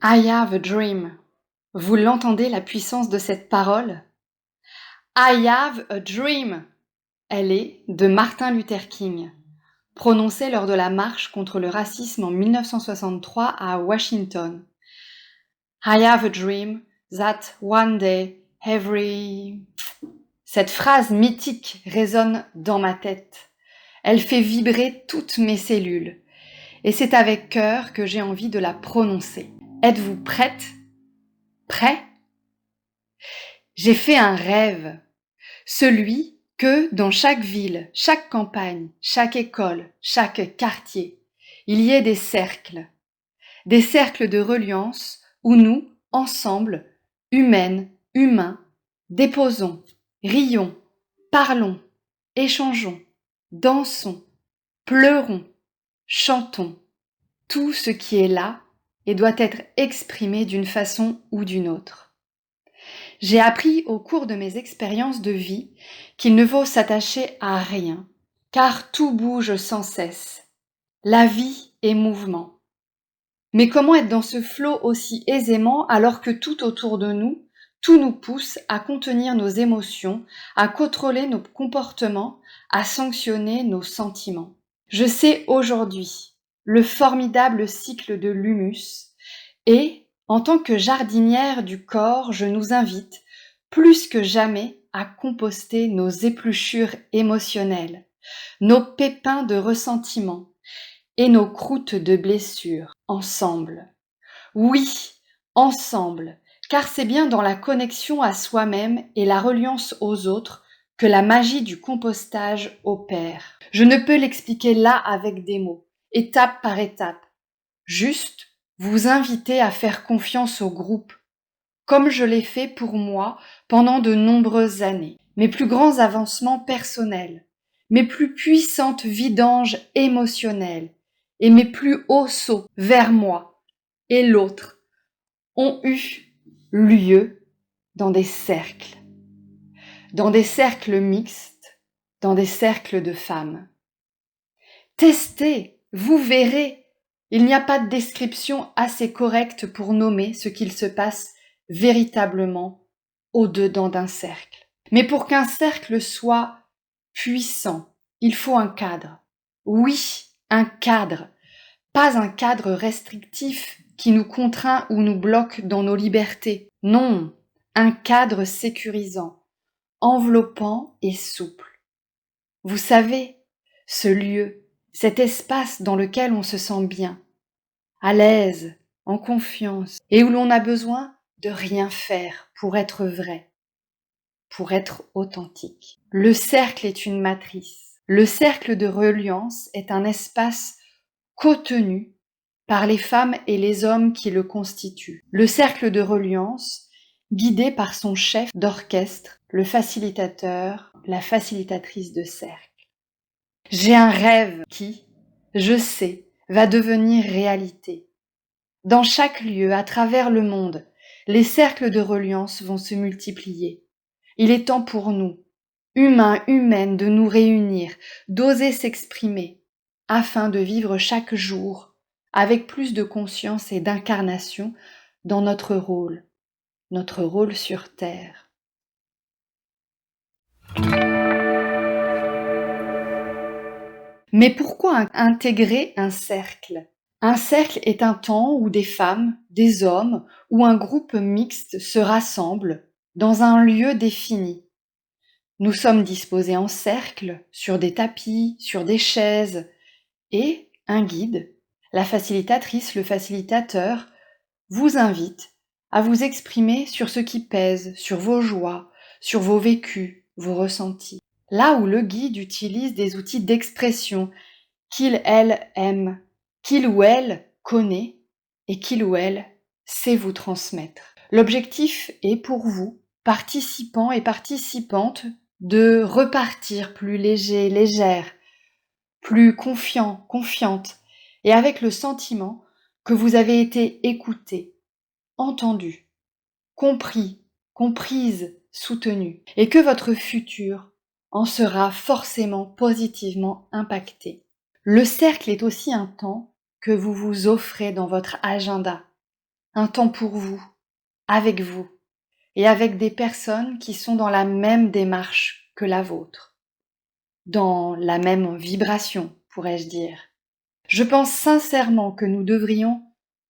I have a dream. Vous l'entendez, la puissance de cette parole? I have a dream. Elle est de Martin Luther King, prononcée lors de la marche contre le racisme en 1963 à Washington. I have a dream that one day Cette phrase mythique résonne dans ma tête. Elle fait vibrer toutes mes cellules. Et c'est avec cœur que j'ai envie de la prononcer. Êtes-vous prête? Prêt? J'ai fait un rêve. Celui que dans chaque ville, chaque campagne, chaque école, chaque quartier, il y ait des cercles de reliance où nous, ensemble, humaines, humains, déposons, rions, parlons, échangeons, dansons, pleurons, chantons, tout ce qui est là et doit être exprimé d'une façon ou d'une autre. J'ai appris au cours de mes expériences de vie qu'il ne faut s'attacher à rien, car tout bouge sans cesse. La vie est mouvement. Mais comment être dans ce flot aussi aisément alors que tout autour de nous, tout nous pousse à contenir nos émotions, à contrôler nos comportements, à sanctionner nos sentiments? Je sais aujourd'hui le formidable cycle de l'humus et, en tant que jardinière du corps, je nous invite plus que jamais à composter nos épluchures émotionnelles, nos pépins de ressentiment et nos croûtes de blessures, ensemble. Oui, ensemble, car c'est bien dans la connexion à soi-même et la reliance aux autres que la magie du compostage opère. Je ne peux l'expliquer là avec des mots, étape par étape. Juste vous inviter à faire confiance au groupe, comme je l'ai fait pour moi pendant de nombreuses années. Mes plus grands avancements personnels, mes plus puissantes vidanges émotionnelles et mes plus hauts sauts vers moi et l'autre ont eu lieu dans des cercles mixtes, dans des cercles de femmes. Testez, vous verrez, il n'y a pas de description assez correcte pour nommer ce qu'il se passe véritablement au-dedans d'un cercle. Mais pour qu'un cercle soit puissant, il faut un cadre. Oui, un cadre. Pas un cadre restrictif qui nous contraint ou nous bloque dans nos libertés. Non, un cadre sécurisant, enveloppant et souple. Vous savez, ce lieu, cet espace dans lequel on se sent bien, à l'aise, en confiance, et où l'on n'a besoin de rien faire pour être vrai, pour être authentique. Le cercle est une matrice. Le cercle de reliance est un espace cotenu par les femmes et les hommes qui le constituent. Le cercle de reliance, guidé par son chef d'orchestre, le facilitateur, la facilitatrice de cercle. J'ai un rêve qui, je sais, va devenir réalité. Dans chaque lieu, à travers le monde, les cercles de reliance vont se multiplier. Il est temps pour nous, humains, humaines, de nous réunir, d'oser s'exprimer, afin de vivre chaque jour avec plus de conscience et d'incarnation dans notre rôle sur Terre. Mais pourquoi intégrer un cercle? Un cercle est un temps où des femmes, des hommes ou un groupe mixte se rassemblent dans un lieu défini. Nous sommes disposés en cercle, sur des tapis, sur des chaises, et un guide, la facilitatrice, le facilitateur, vous invite à vous exprimer sur ce qui pèse, sur vos joies, sur vos vécus, vos ressentis. Là où le guide utilise des outils d'expression qu'il aime, qu'il ou elle connaît et qu'il ou elle sait vous transmettre. L'objectif est pour vous, participants et participantes, de repartir plus léger, légère, plus confiant, confiante, et avec le sentiment que vous avez été écouté, entendu, compris, comprise, soutenu, et que votre futur en sera forcément positivement impacté. Le cercle est aussi un temps que vous vous offrez dans votre agenda, un temps pour vous, et avec des personnes qui sont dans la même démarche que la vôtre, dans la même vibration, pourrais-je dire. Je pense sincèrement que nous devrions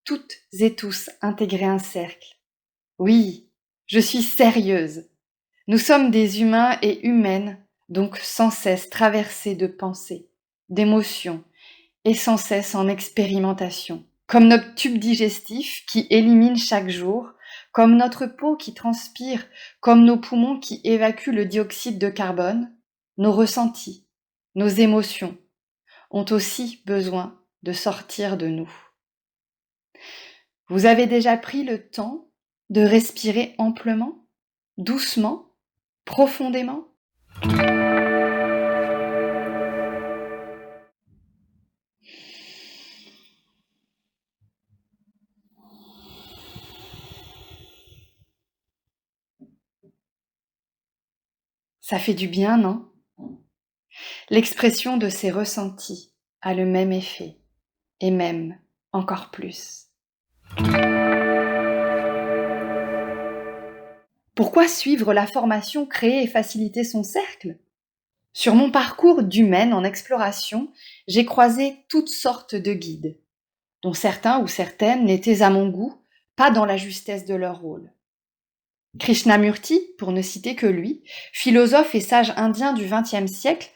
toutes et tous intégrer un cercle. Oui, je suis sérieuse. Nous sommes des humains et humaines, donc sans cesse traversés de pensées, d'émotions, et sans cesse en expérimentation. Comme notre tube digestif qui élimine chaque jour, comme notre peau qui transpire, comme nos poumons qui évacuent le dioxyde de carbone, nos ressentis, nos émotions ont aussi besoin de sortir de nous. Vous avez déjà pris le temps de respirer amplement, doucement, profondément ? Ça fait du bien, non ? L'expression de ces ressentis a le même effet, et même encore plus. Pourquoi suivre la formation Créer et faciliter son cercle ? Sur mon parcours d'humaine en exploration, j'ai croisé toutes sortes de guides, dont certains ou certaines n'étaient à mon goût pas dans la justesse de leur rôle. Krishnamurti, pour ne citer que lui, philosophe et sage indien du XXe siècle,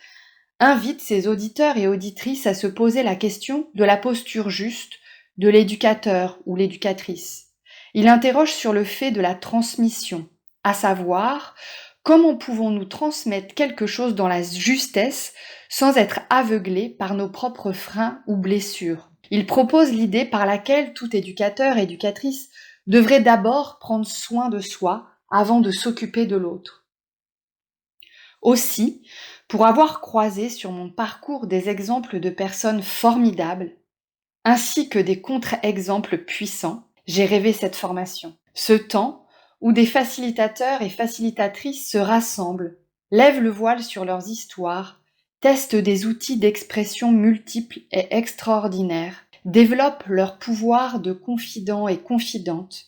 invite ses auditeurs et auditrices à se poser la question de la posture juste de l'éducateur ou l'éducatrice. Il interroge sur le fait de la transmission, à savoir comment pouvons-nous transmettre quelque chose dans la justesse sans être aveuglés par nos propres freins ou blessures. Il propose l'idée par laquelle tout éducateur et éducatrice devrait d'abord prendre soin de soi avant de s'occuper de l'autre. Aussi, pour avoir croisé sur mon parcours des exemples de personnes formidables, ainsi que des contre-exemples puissants, j'ai rêvé cette formation. Ce temps où des facilitateurs et facilitatrices se rassemblent, lèvent le voile sur leurs histoires, testent des outils d'expression multiples et extraordinaires, développent leur pouvoir de confidents et confidentes,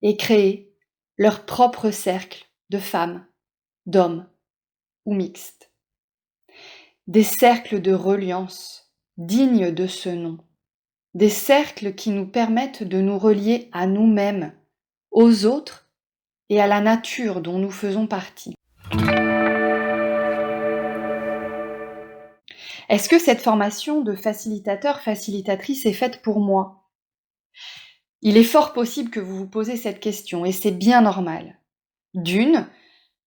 et créent leur propre cercle de femmes, d'hommes ou mixtes. Des cercles de reliance dignes de ce nom, des cercles qui nous permettent de nous relier à nous-mêmes, aux autres et à la nature dont nous faisons partie. Est-ce que cette formation de facilitateur-facilitatrice est faite pour moi ? Il est fort possible que vous vous posez cette question et c'est bien normal. D'une,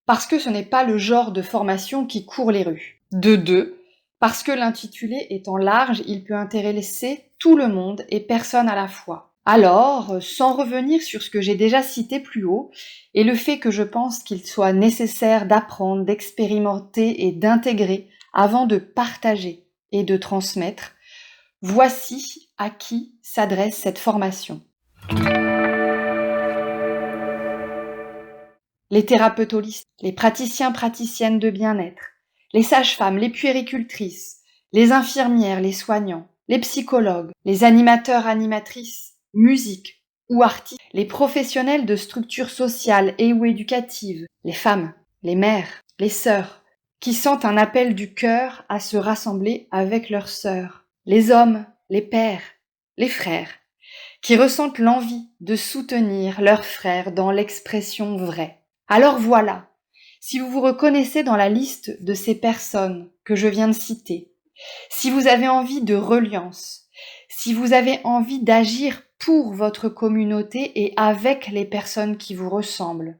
parce que ce n'est pas le genre de formation qui court les rues. De deux, parce que l'intitulé étant large, il peut intéresser tout le monde et personne à la fois. Alors, sans revenir sur ce que j'ai déjà cité plus haut, et le fait que je pense qu'il soit nécessaire d'apprendre, d'expérimenter et d'intégrer avant de partager et de transmettre, voici à qui s'adresse cette formation. Les thérapeutes holistes, les praticiens-praticiennes de bien-être, les sages-femmes, les puéricultrices, les infirmières, les soignants, les psychologues, les animateurs-animatrices, musiques ou artistes, les professionnels de structures sociales et ou éducatives, les femmes, les mères, les sœurs, qui sentent un appel du cœur à se rassembler avec leurs sœurs, les hommes, les pères, les frères, qui ressentent l'envie de soutenir leurs frères dans l'expression vraie. Alors voilà, si vous vous reconnaissez dans la liste de ces personnes que je viens de citer, si vous avez envie de reliance, si vous avez envie d'agir pour votre communauté et avec les personnes qui vous ressemblent,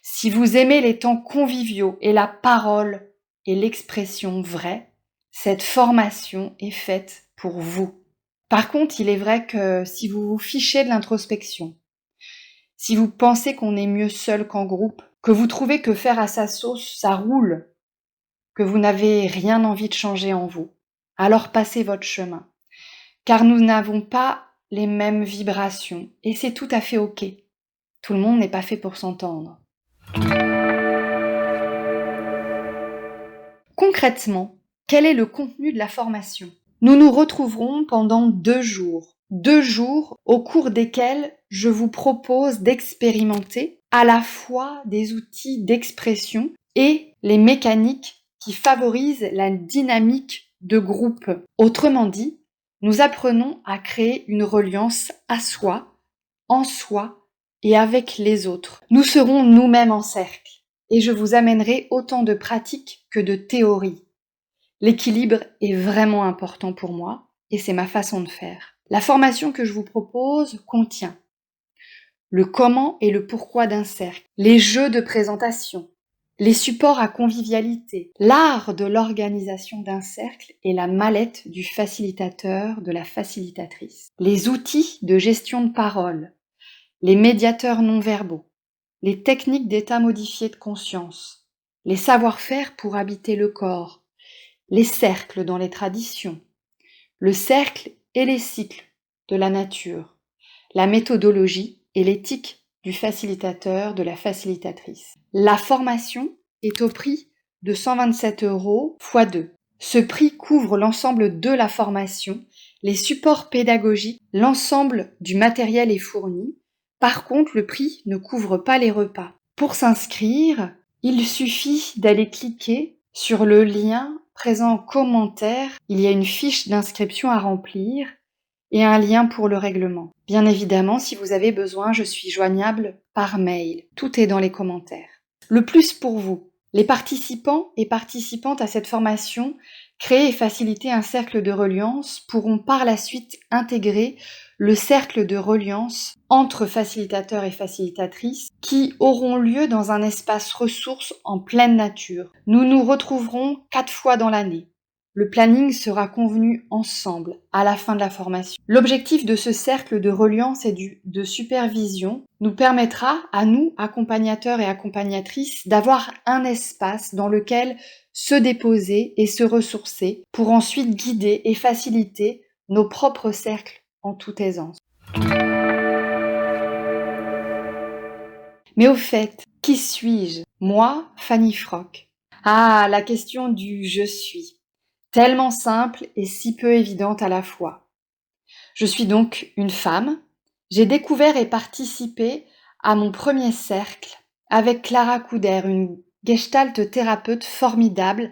si vous aimez les temps conviviaux et la parole et l'expression vraie, cette formation est faite pour vous. Par contre, il est vrai que si vous vous fichez de l'introspection, si vous pensez qu'on est mieux seul qu'en groupe, que vous trouvez que faire à sa sauce, ça roule, que vous n'avez rien envie de changer en vous, alors passez votre chemin. Car nous n'avons pas les mêmes vibrations et c'est tout à fait ok. Tout le monde n'est pas fait pour s'entendre. Concrètement, quel est le contenu de la formation ? Nous nous retrouverons pendant 2 jours 2 jours au cours desquels je vous propose d'expérimenter à la fois des outils d'expression et les mécaniques qui favorisent la dynamique de groupe. Autrement dit, nous apprenons à créer une reliance à soi, en soi et avec les autres. Nous serons nous-mêmes en cercle et je vous amènerai autant de pratiques que de théories. L'équilibre est vraiment important pour moi et c'est ma façon de faire. La formation que je vous propose contient le comment et le pourquoi d'un cercle, les jeux de présentation, les supports à convivialité, l'art de l'organisation d'un cercle et la mallette du facilitateur, de la facilitatrice, les outils de gestion de parole, les médiateurs non verbaux, les techniques d'état modifié de conscience, les savoir-faire pour habiter le corps, les cercles dans les traditions, le cercle et les cycles de la nature, la méthodologie et l'éthique du facilitateur, de la facilitatrice. La formation est au prix de 127 € x 2. Ce prix couvre l'ensemble de la formation, les supports pédagogiques, l'ensemble du matériel est fourni. Par contre, le prix ne couvre pas les repas. Pour s'inscrire, il suffit d'aller cliquer sur le lien présent en commentaire. Il y a une fiche d'inscription à remplir et un lien pour le règlement. Bien évidemment, si vous avez besoin, je suis joignable par mail. Tout est dans les commentaires. Le plus pour vous. Les participants et participantes à cette formation, créer et faciliter un cercle de reliance, pourront par la suite intégrer le cercle de reliance entre facilitateurs et facilitatrices qui auront lieu dans un espace ressources en pleine nature. Nous nous retrouverons 4 fois dans l'année. Le planning sera convenu ensemble à la fin de la formation. L'objectif de ce cercle de reliance et de supervision nous permettra, à nous, accompagnateurs et accompagnatrices, d'avoir un espace dans lequel se déposer et se ressourcer pour ensuite guider et faciliter nos propres cercles en toute aisance. Mais au fait, qui suis-je? Moi, Fanny Frock. Ah, la question du je suis. Tellement simple et si peu évidente à la fois. Je suis donc une femme. J'ai découvert et participé à mon premier cercle avec Clara Couder, une gestalt thérapeute formidable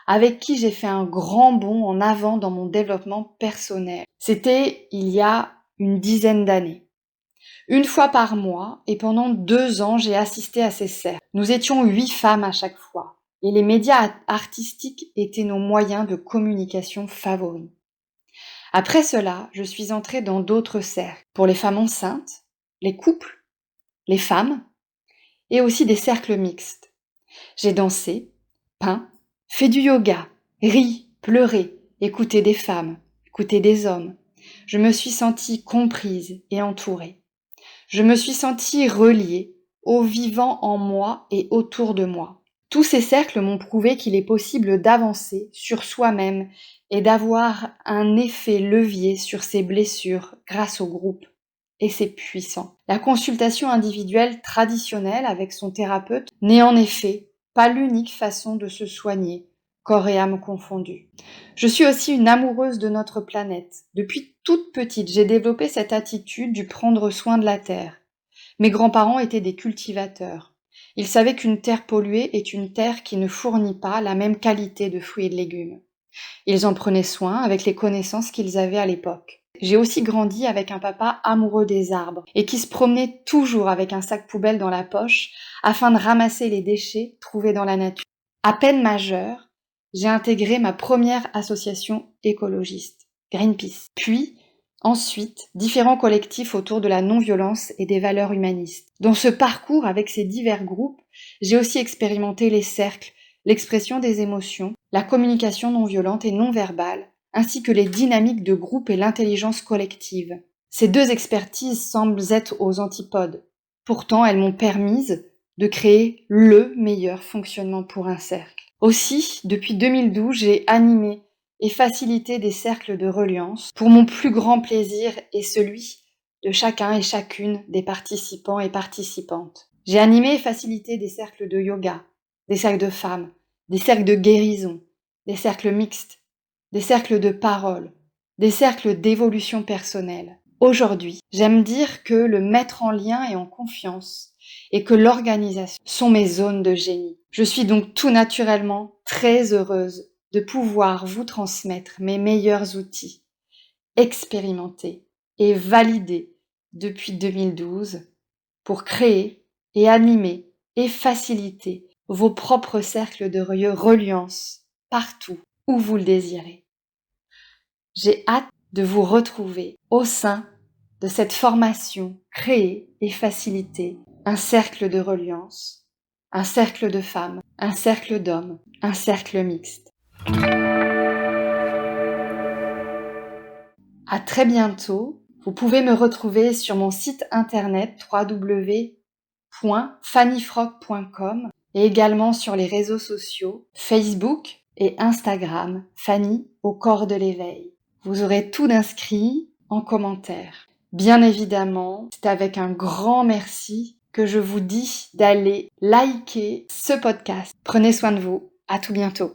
avec qui j'ai fait un grand bond en avant dans mon développement personnel. C'était il y a une dizaine d'années. Une fois par mois et pendant 2 ans, j'ai assisté à ces cercles. Nous étions 8 femmes à chaque fois. Et les médias artistiques étaient nos moyens de communication favoris. Après cela, je suis entrée dans d'autres cercles, pour les femmes enceintes, les couples, les femmes, et aussi des cercles mixtes. J'ai dansé, peint, fait du yoga, ri, pleuré, écouté des femmes, écouté des hommes. Je me suis sentie comprise et entourée. Je me suis sentie reliée au vivant en moi et autour de moi. Tous ces cercles m'ont prouvé qu'il est possible d'avancer sur soi-même et d'avoir un effet levier sur ses blessures grâce au groupe. Et c'est puissant. La consultation individuelle traditionnelle avec son thérapeute n'est en effet pas l'unique façon de se soigner, corps et âme confondus. Je suis aussi une amoureuse de notre planète. Depuis toute petite, j'ai développé cette attitude du prendre soin de la terre. Mes grands-parents étaient des cultivateurs. Ils savaient qu'une terre polluée est une terre qui ne fournit pas la même qualité de fruits et de légumes. Ils en prenaient soin avec les connaissances qu'ils avaient à l'époque. J'ai aussi grandi avec un papa amoureux des arbres et qui se promenait toujours avec un sac poubelle dans la poche afin de ramasser les déchets trouvés dans la nature. À peine majeure, j'ai intégré ma première association écologiste, Greenpeace. Puis, ensuite, différents collectifs autour de la non-violence et des valeurs humanistes. Dans ce parcours avec ces divers groupes, j'ai aussi expérimenté les cercles, l'expression des émotions, la communication non violente et non verbale, ainsi que les dynamiques de groupe et l'intelligence collective. Ces 2 expertises semblent être aux antipodes. Pourtant, elles m'ont permise de créer le meilleur fonctionnement pour un cercle. Aussi, depuis 2012, j'ai animé et facilité des cercles de reliance pour mon plus grand plaisir et celui de chacun et chacune des participants et participantes. J'ai animé et facilité des cercles de yoga, des cercles de femmes, des cercles de guérison, des cercles mixtes, des cercles de parole, des cercles d'évolution personnelle. Aujourd'hui, j'aime dire que le mettre en lien et en confiance et que l'organisation sont mes zones de génie. Je suis donc tout naturellement très heureuse de pouvoir vous transmettre mes meilleurs outils, expérimentés et validés depuis 2012 pour créer et animer et faciliter vos propres cercles de reliance partout où vous le désirez. J'ai hâte de vous retrouver au sein de cette formation créer et faciliter un cercle de reliance, un cercle de femmes, un cercle d'hommes, un cercle mixte. À très bientôt. Vous pouvez me retrouver sur mon site internet www.fannyfrock.com et également sur les réseaux sociaux Facebook et Instagram, Fanny au corps de l'éveil. Vous aurez tout d'inscrit en commentaire. Bien évidemment, c'est avec un grand merci que je vous dis d'aller liker ce podcast. Prenez soin de vous. À tout bientôt.